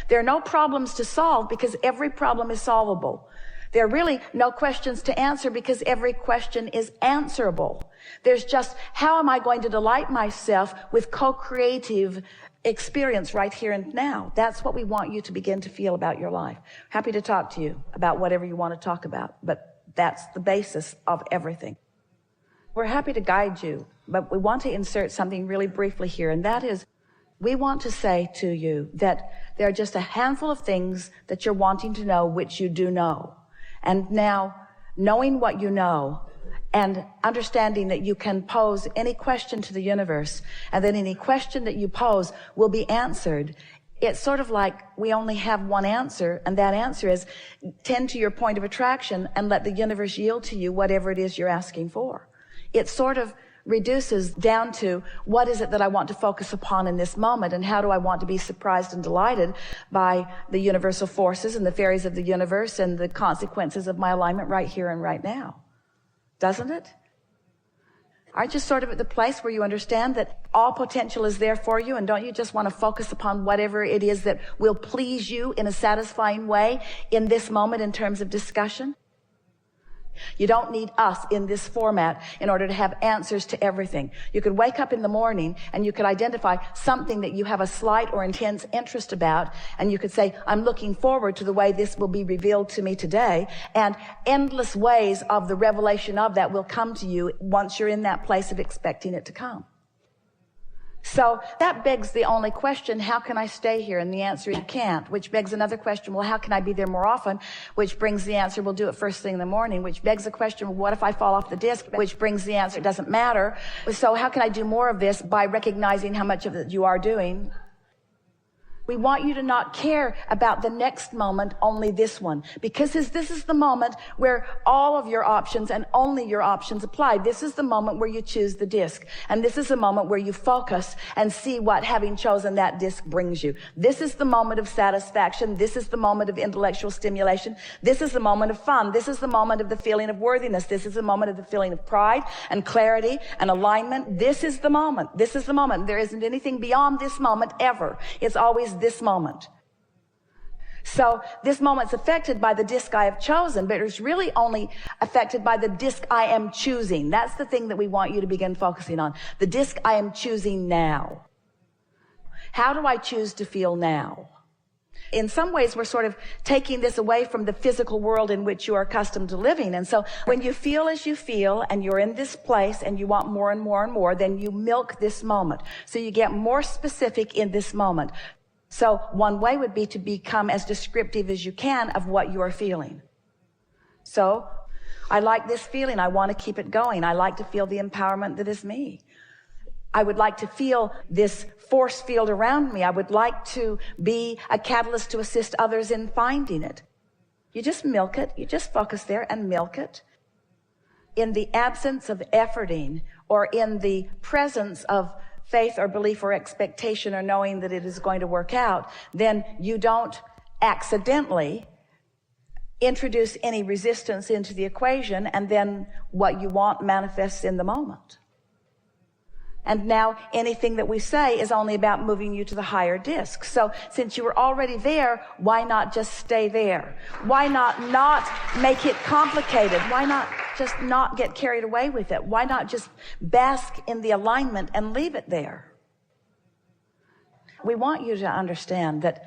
There are no problems to solve because every problem is solvable. There are really no questions to answer because every question is answerable. There's just, how am I going to delight myself with co-creative experience right here and now? That's what we want you to begin to feel about your life. Happy to talk to you about whatever you want to talk about, but that's the basis of everything. We're happy to guide you, but we want to insert something really briefly here, and that is, we want to say to you that there are just a handful of things that you're wanting to know, which you do know. And now, knowing what you know and understanding that you can pose any question to the universe, and that any question that you pose will be answered, it's sort of like we only have one answer, and that answer is tend to your point of attraction and let the universe yield to you whatever it is you're asking for. It sort of reduces down to, what is it that I want to focus upon in this moment, and how do I want to be surprised and delighted by the universal forces and the fairies of the universe and the consequences of my alignment right here and right now. Doesn't it? Aren't you sort of at the place where you understand that all potential is there for you, and don't you just want to focus upon whatever it is that will please you in a satisfying way in this moment in terms of discussion? You don't need us in this format in order to have answers to everything. You could wake up in the morning and you could identify something that you have a slight or intense interest about, and you could say, I'm looking forward to the way this will be revealed to me today, and endless ways of the revelation of that will come to you once you're in that place of expecting it to come. So that begs the only question, how can I stay here? And the answer is you can't, which begs another question, well, how can I be there more often? Which brings the answer, we'll do it first thing in the morning, which begs the question, well, what if I fall off the disc? Which brings the answer, it doesn't matter. So how can I do more of this? By recognizing how much of it you are doing. We want you to not care about the next moment, only this one. Because this is the moment where all of your options and only your options apply. This is the moment where you choose the disc. And this is the moment where you focus and see what having chosen that disc brings you. This is the moment of satisfaction. This is the moment of intellectual stimulation. This is the moment of fun. This is the moment of the feeling of worthiness. This is the moment of the feeling of pride and clarity and alignment. This is the moment. This is the moment. There isn't anything beyond this moment ever. It's always this moment. So this moment's affected by the disc I have chosen, but it's really only affected by the disc I am choosing. That's the thing that we want you to begin focusing on. The disc I am choosing now. How do I choose to feel now? In some ways, we're sort of taking this away from the physical world in which you are accustomed to living. And so when you feel as you feel and you're in this place and you want more and more and more, then you milk this moment. So you get more specific in this moment. So one way would be to become as descriptive as you can of what you are feeling. So, I like this feeling. I want to keep it going. I like to feel the empowerment that is me. I would like to feel this force field around me. I would like to be a catalyst to assist others in finding it. You just milk it. You just focus there and milk it. In the absence of efforting, or in the presence of faith or belief or expectation or knowing that it is going to work out, then you don't accidentally introduce any resistance into the equation, and then what you want manifests in the moment. And now anything that we say is only about moving you to the higher disc. So since you were already there, why not just stay there? Why not make it complicated? Why not just not get carried away with it? Why not just bask in the alignment and leave it there? We want you to understand that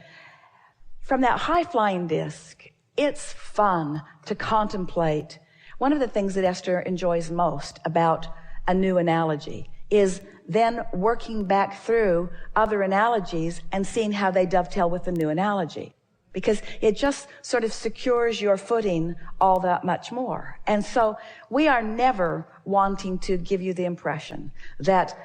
from that high-flying disc, it's fun to contemplate. One of the things that Esther enjoys most about a new analogy is then working back through other analogies and seeing how they dovetail with the new analogy. Because it just sort of secures your footing all that much more. And so we are never wanting to give you the impression that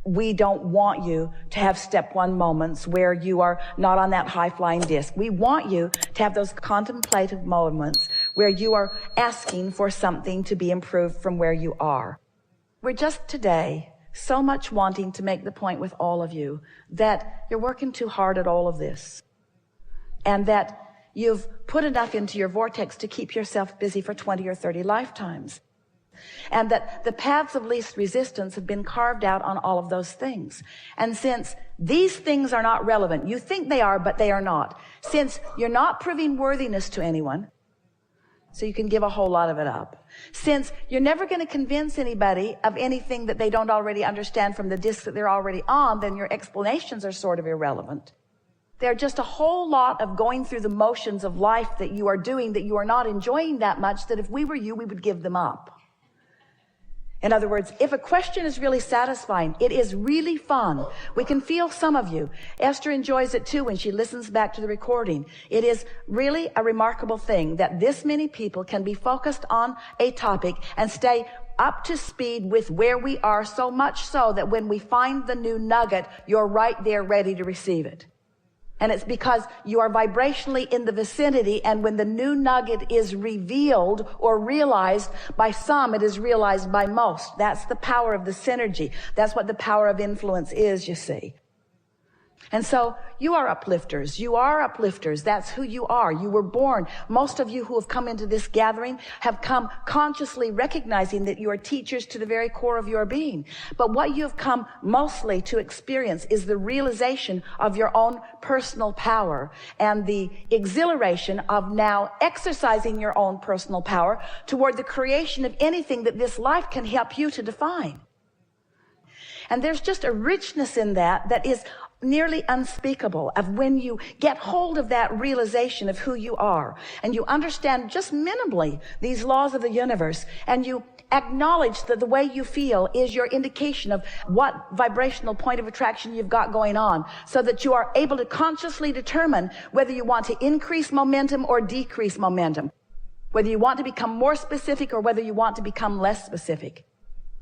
we don't want you to have step one moments where you are not on that high-flying disc. We want you to have those contemplative moments where you are asking for something to be improved from where you are. We're just today so much wanting to make the point with all of you that you're working too hard at all of this, and that you've put enough into your vortex to keep yourself busy for 20 or 30 lifetimes. And that the paths of least resistance have been carved out on all of those things. And since these things are not relevant, you think they are, but they are not. Since you're not proving worthiness to anyone, so you can give a whole lot of it up. Since you're never going to convince anybody of anything that they don't already understand from the disc that they're already on, then your explanations are sort of irrelevant. They're just a whole lot of going through the motions of life that you are doing that you are not enjoying that much, that if we were you, we would give them up. In other words, if a question is really satisfying, it is really fun. We can feel some of you. Esther enjoys it too when she listens back to the recording. It is really a remarkable thing that this many people can be focused on a topic and stay up to speed with where we are, so much so that when we find the new nugget, you're right there ready to receive it. And it's because you are vibrationally in the vicinity, and when the new nugget is revealed or realized by some, it is realized by most. That's the power of the synergy. That's what the power of influence is, you see. And so you are uplifters. You are uplifters. That's who you are. You were born. Most of you who have come into this gathering have come consciously recognizing that you are teachers to the very core of your being. But what you have come mostly to experience is the realization of your own personal power and the exhilaration of now exercising your own personal power toward the creation of anything that this life can help you to define. And there's just a richness in that is nearly unspeakable, of when you get hold of that realization of who you are and you understand just minimally these laws of the universe, and you acknowledge that the way you feel is your indication of what vibrational point of attraction you've got going on, so that you are able to consciously determine whether you want to increase momentum or decrease momentum, whether you want to become more specific or whether you want to become less specific.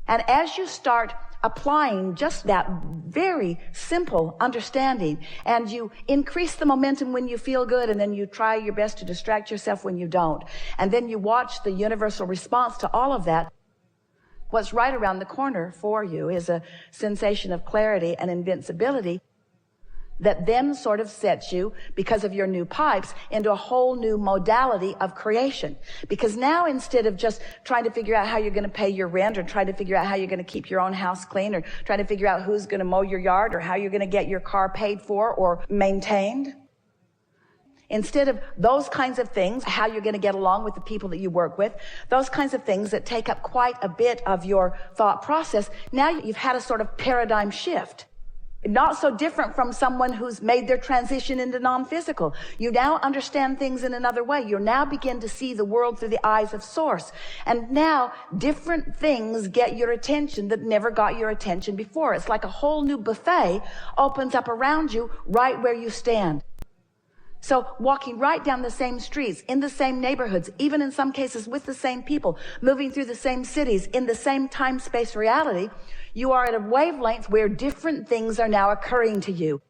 And as you start applying just that very simple understanding, and you increase the momentum when you feel good, and then you try your best to distract yourself when you don't, and then you watch the universal response to all of that, what's right around the corner for you is a sensation of clarity and invincibility that then sort of sets you, because of your new pipes, into a whole new modality of creation. Because now, instead of just trying to figure out how you're going to pay your rent, or trying to figure out how you're going to keep your own house clean, or trying to figure out who's going to mow your yard, or how you're going to get your car paid for or maintained, instead of those kinds of things, how you're going to get along with the people that you work with, those kinds of things that take up quite a bit of your thought process, now you've had a sort of paradigm shift. Not so different from someone who's made their transition into non-physical. You now understand things in another way. You now begin to see the world through the eyes of Source. And now different things get your attention that never got your attention before. It's like a whole new buffet opens up around you right where you stand. So walking right down the same streets, in the same neighborhoods, even in some cases with the same people, moving through the same cities, in the same time-space reality, you are at a wavelength where different things are now occurring to you.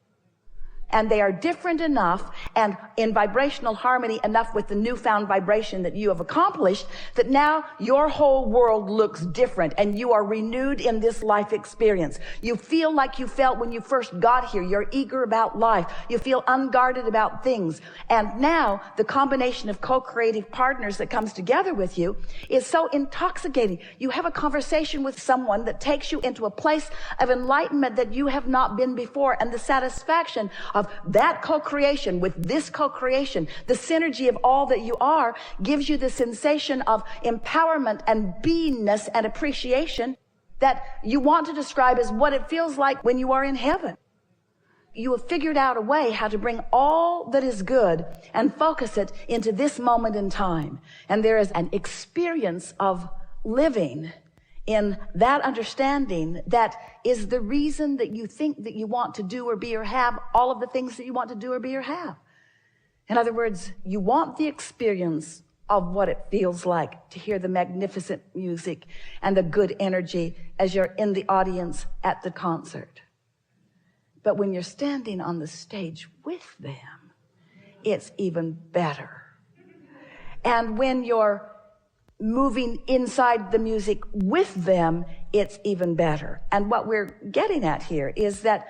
And they are different enough and in vibrational harmony enough with the newfound vibration that you have accomplished, that now your whole world looks different and you are renewed in this life experience. You feel like you felt when you first got here. You're eager about life. You feel unguarded about things. And now the combination of co-creative partners that comes together with you is so intoxicating. You have a conversation with someone that takes you into a place of enlightenment that you have not been before, and the satisfaction of that co-creation with this co-creation, the synergy of all that you are, gives you the sensation of empowerment and beingness and appreciation that you want to describe as what it feels like when you are in heaven. You have figured out a way how to bring all that is good and focus it into this moment in time. And there is an experience of living in that understanding that is the reason that you think that you want to do or be or have all of the things that you want to do or be or have. In other words, you want the experience of what it feels like to hear the magnificent music and the good energy as you're in the audience at the concert. But when you're standing on the stage with them, it's even better. And when you're moving inside the music with them, it's even better. And what we're getting at here is that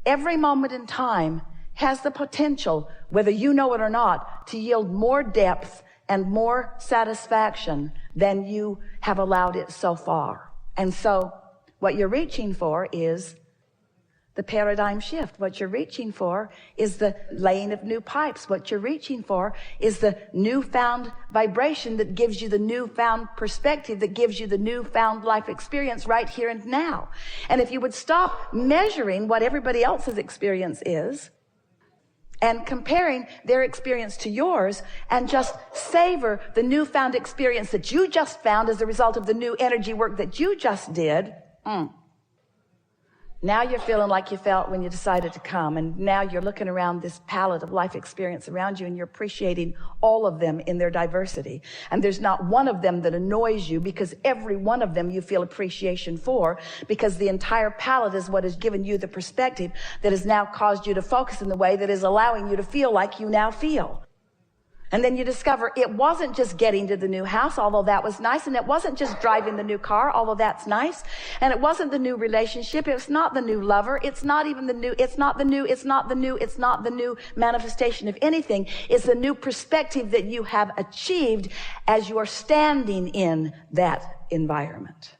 every moment in time has the potential, whether you know it or not, to yield more depth and more satisfaction then you have allowed it so far. And so what you're reaching for is the paradigm shift. What you're reaching for is the laying of new pipes. What you're reaching for is the newfound vibration that gives you the newfound perspective, that gives you the newfound life experience right here and now. And if you would stop measuring what everybody else's experience is and comparing their experience to yours and just savor the newfound experience that you just found as a result of the new energy work that you just did, now you're feeling like you felt when you decided to come. And now you're looking around this palette of life experience around you and you're appreciating all of them in their diversity. And there's not one of them that annoys you, because every one of them you feel appreciation for, because the entire palette is what has given you the perspective that has now caused you to focus in the way that is allowing you to feel like you now feel. And then you discover it wasn't just getting to the new house, although that was nice. And it wasn't just driving the new car, although that's nice. And it wasn't the new relationship. It's not the new lover. It's not even the new, it's not the new manifestation of anything. It's the new perspective that you have achieved as you are standing in that environment.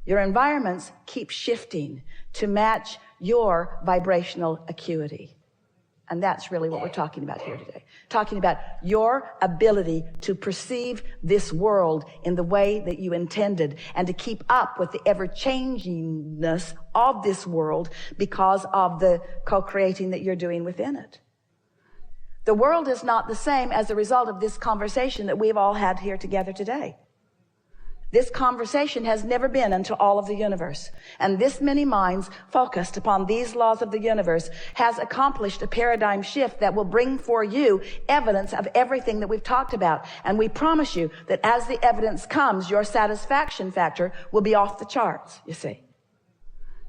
Your environments keep shifting to match your vibrational acuity. And that's really what we're talking about here today. Talking about your ability to perceive this world in the way that you intended and to keep up with the ever-changingness of this world because of the co-creating that you're doing within it. The world is not the same as a result of this conversation that we've all had here together today. This conversation has never been unto all of the universe. And this many minds focused upon these laws of the universe has accomplished a paradigm shift that will bring for you evidence of everything that we've talked about. And we promise you that as the evidence comes, your satisfaction factor will be off the charts, you see.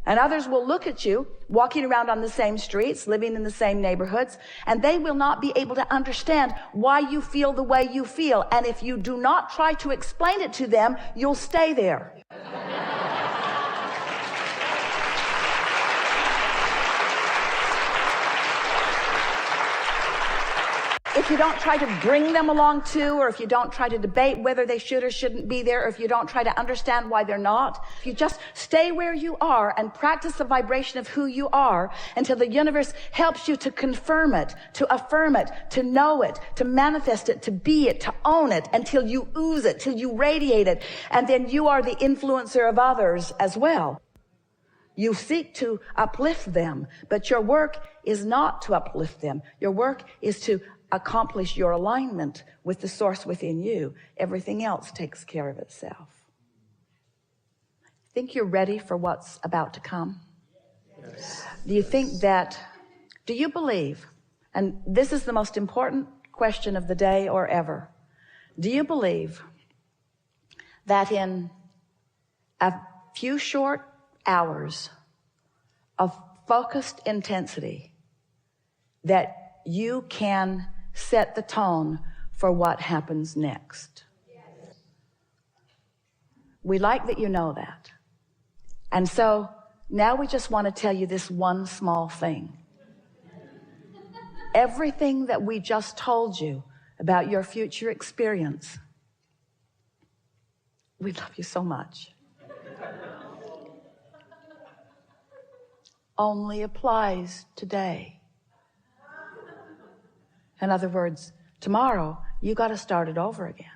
And others will look at you walking around on the same streets, living in the same neighborhoods, and they will not be able to understand why you feel the way you feel. And if you do not try to explain it to them, you'll stay there. If you don't try to bring them along too, or if you don't try to debate whether they should or shouldn't be there, or if you don't try to understand why they're not, if you just stay where you are and practice the vibration of who you are until the universe helps you to confirm it, to affirm it, to know it, to manifest it, to be it, to own it, until you ooze it, till you radiate it, and then you are the influencer of others as well. You seek to uplift them, but your work is not to uplift them. Your work is to accomplish your alignment with the source within you. Everything else takes care of itself. Think you're ready for what's about to come? Yes. Do you believe, and this is the most important question of the day or ever, do you believe that in a few short hours of focused intensity that you can set the tone for what happens next? Yes. We like that you know that. And so now we just want to tell you this one small thing. Everything that we just told you about your future experience, we love you so much, only applies today. In other words, tomorrow, you got to start it over again.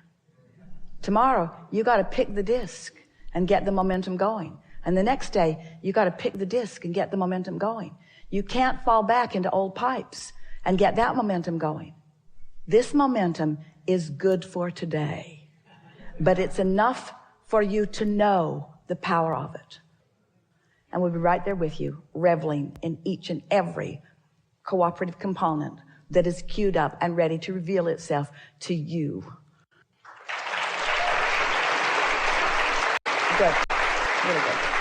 Tomorrow, you got to pick the disc and get the momentum going. And the next day, you got to pick the disc and get the momentum going. You can't fall back into old pipes and get that momentum going. This momentum is good for today, but it's enough for you to know the power of it. And we'll be right there with you, reveling in each and every cooperative component that is queued up and ready to reveal itself to you. Good. Really good.